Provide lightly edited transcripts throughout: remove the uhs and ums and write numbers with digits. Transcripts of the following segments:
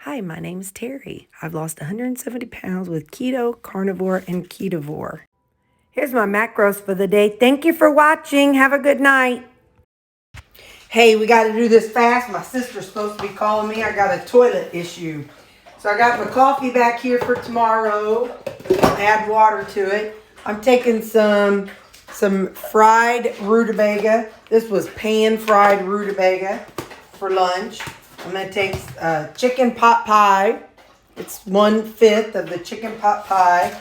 Hi, my name is Terry. I've lost 170 pounds with keto, carnivore, and ketovore. Here's my macros for the day. Thank you for watching. Have a good night. Hey, we got to do this fast. My sister's supposed to be calling me. I got a toilet issue. So I got my coffee back here for tomorrow. I'll add water to it. I'm taking some fried rutabaga. This was pan-fried rutabaga for lunch. I'm going to take chicken pot pie. It's 1/5 of the chicken pot pie.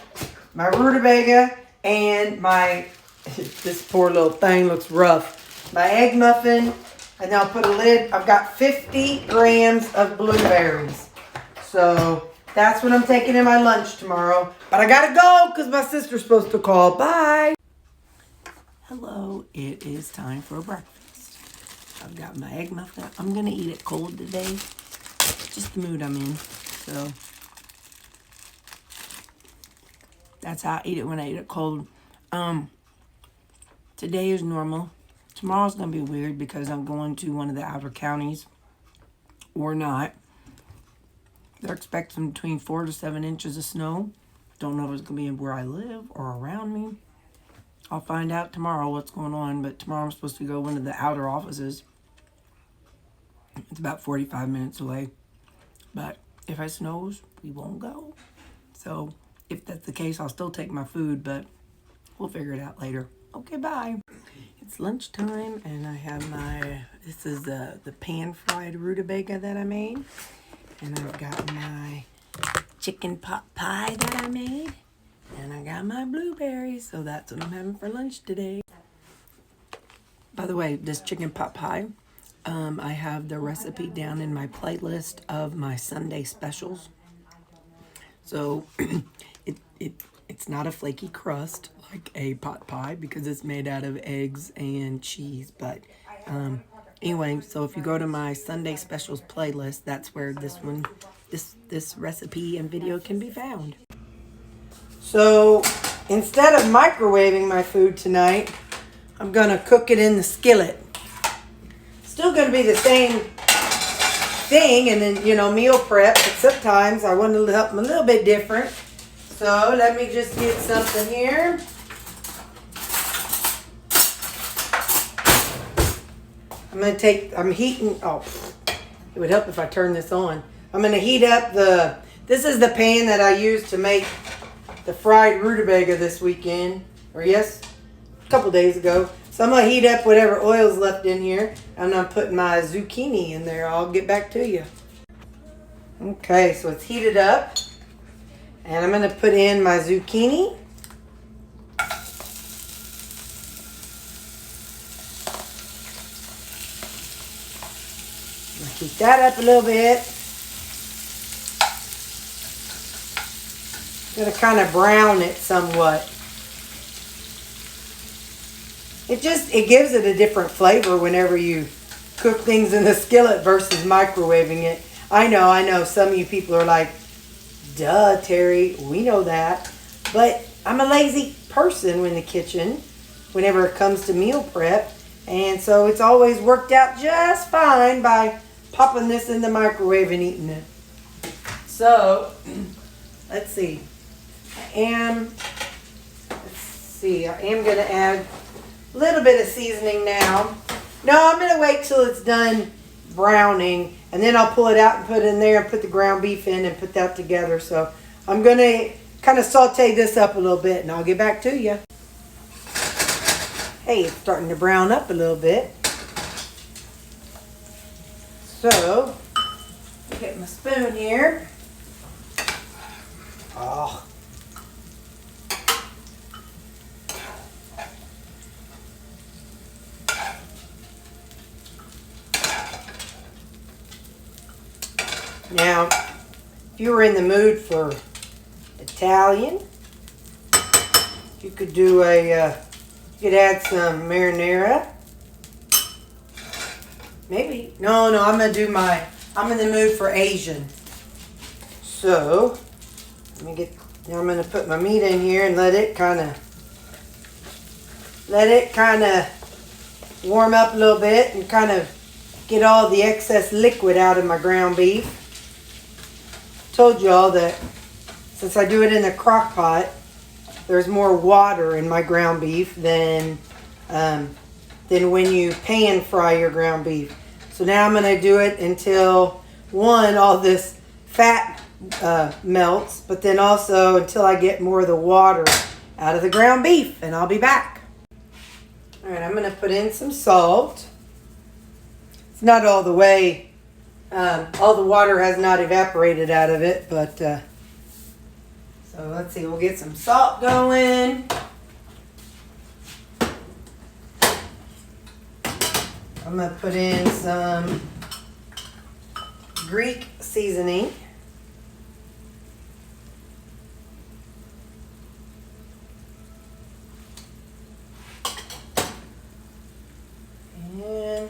My rutabaga and my, this poor little thing looks rough. My egg muffin. And then I'll put a lid. I've got 50 grams of blueberries. So that's what I'm taking in my lunch tomorrow. But I got to go because my sister's supposed to call. Bye. Hello. It is time for breakfast. I've got my egg muffin. I'm going to eat it cold today. Just the mood I'm in. So that's how I eat it when I eat it cold. Today is normal. Tomorrow's going to be weird because I'm going to one of the outer counties or not. They're expecting between 4 to 7 inches of snow. Don't know if it's going to be where I live or around me. I'll find out tomorrow what's going on, but tomorrow I'm supposed to go into the outer offices. It's about 45 minutes away. But if it snows, we won't go. So if that's the case, I'll still take my food, but we'll figure it out later. Okay, bye. It's lunchtime, and I have this is the pan-fried rutabaga that I made. And I've got my chicken pot pie that I made. And I got my blueberries, so that's what I'm having for lunch today. By the way, this chicken pot pie, I have the recipe down in my playlist of my Sunday specials. So it's not a flaky crust like a pot pie because it's made out of eggs and cheese. But anyway, so if you go to my Sunday specials playlist, that's where this recipe and video can be found. So instead of microwaving my food tonight, I'm going to cook it in the skillet. Still going to be the same thing and then, meal prep, but sometimes I want to help them a little bit different. So let me just get something here. I'm heating, it would help if I turn this on. I'm going to heat up this is the pan that I used to make the fried rutabaga this weekend, a couple days ago. So I'm going to heat up whatever oil's left in here, and I'm putting my zucchini in there. I'll get back to you. Okay, so it's heated up, and I'm going to put in my zucchini. Heat that up a little bit. I'm going to kind of brown it somewhat. It gives it a different flavor whenever you cook things in the skillet versus microwaving it. I know. Some of you people are like, duh, Terry, we know that. But I'm a lazy person in the kitchen whenever it comes to meal prep. And so it's always worked out just fine by popping this in the microwave and eating it. So, let's see. I am going to add a little bit of seasoning now. No, I'm going to wait till it's done browning, and then I'll pull it out and put it in there and put the ground beef in and put that together. So I'm going to kind of saute this up a little bit, and I'll get back to you. Hey, it's starting to brown up a little bit. So, get my spoon here. Oh. Now, if you were in the mood for Italian, you could do you could add some marinara. Maybe. No, I'm in the mood for Asian. So, now I'm going to put my meat in here and let it kind of warm up a little bit and kind of get all the excess liquid out of my ground beef. told y'all that since I do it in the crock pot, there's more water in my ground beef than when you pan fry your ground beef. So now I'm going to do it until, one, all this fat melts, but then also until I get more of the water out of the ground beef, and I'll be back. All right, I'm going to put in some salt. It's not all the way, all the water has not evaporated out of it, but so let's see, we'll get some salt going. I'm going to put in some Greek seasoning. And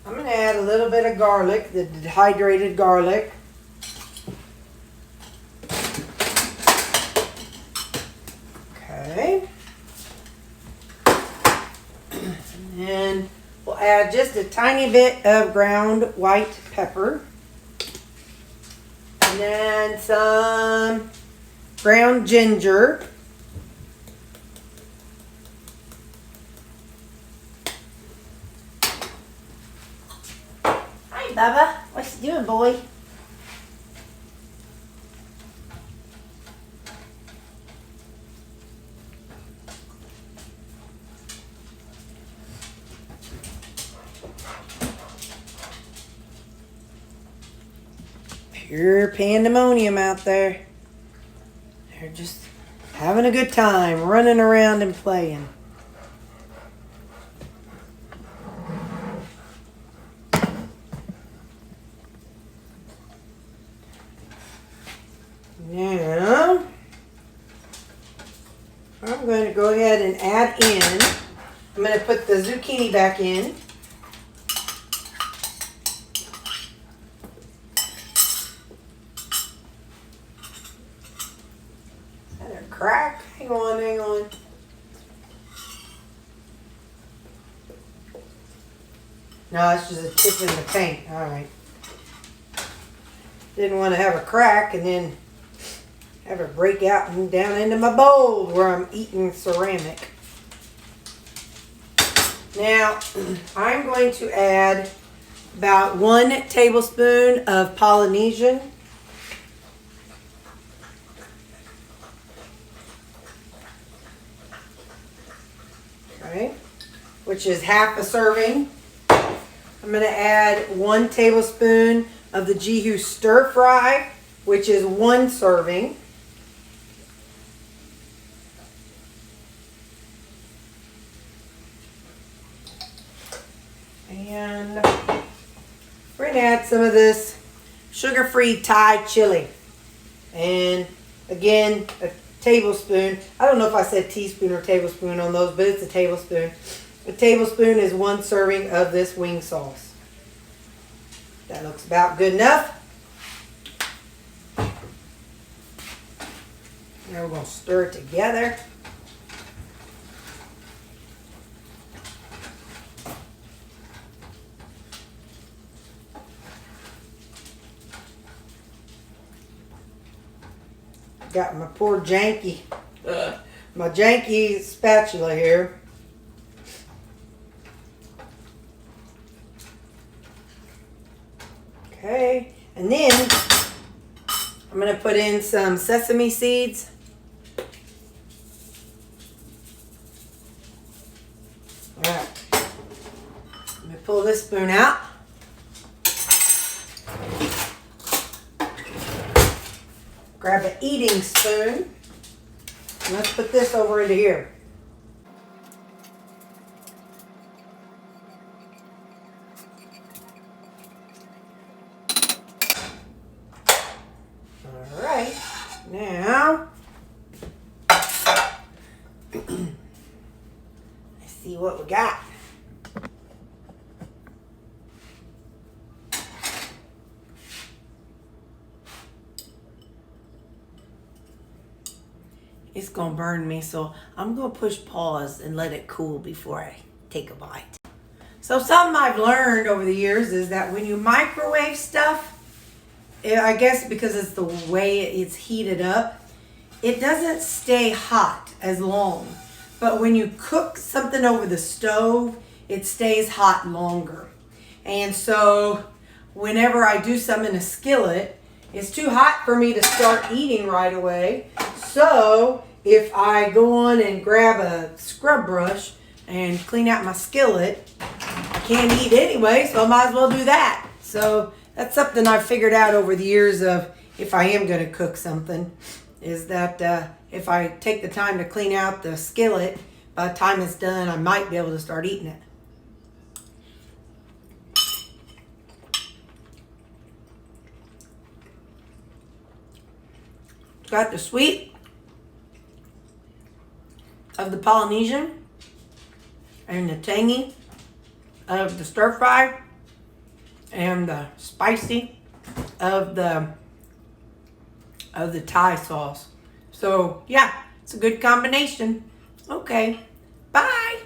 I'm going to add a little bit of garlic, the dehydrated garlic. Okay. And we'll add just a tiny bit of ground white pepper. And then some ground ginger. Hi, Bubba. What you doing, boy? Pure pandemonium out there. They're just having a good time, running around and playing. Now, I'm going to go ahead and add in, I'm going to put the zucchini back in. Crack. Hang on, hang on. No, it's just a tip in the paint. All right. Didn't want to have a crack and then have it break out and down into my bowl where I'm eating ceramic. Now, I'm going to add about 1 tablespoon of Polynesian. Okay, which is half a serving. I'm going to add 1 tablespoon of the Jihu stir fry, which is 1 serving. And we're going to add some of this sugar-free Thai chili. And again, a tablespoon. I don't know if I said teaspoon or tablespoon on those, but it's a tablespoon. A tablespoon is 1 serving of this wing sauce. That looks about good enough. Now we're going to stir it together. Got my poor janky, my janky spatula here. Okay, and then I'm going to put in some sesame seeds. All right, let me pull this spoon out. Grab an eating spoon. And let's put this over into here. All right. Now, let's see what we got. It's gonna burn me, so I'm gonna push pause and let it cool before I take a bite. So something I've learned over the years is that when you microwave stuff, I guess because it's the way it's heated up, it doesn't stay hot as long. But when you cook something over the stove, it stays hot longer. And so whenever I do some in a skillet, it's too hot for me to start eating right away. So if I go on and grab a scrub brush and clean out my skillet, I can't eat anyway, so I might as well do that. So that's something I've figured out over the years of if I am going to cook something, is that if I take the time to clean out the skillet, by the time it's done, I might be able to start eating it. It's got the sweet of the Polynesian and the tangy of the stir fry and the spicy of the Thai sauce. So yeah, it's a good combination. Okay, bye.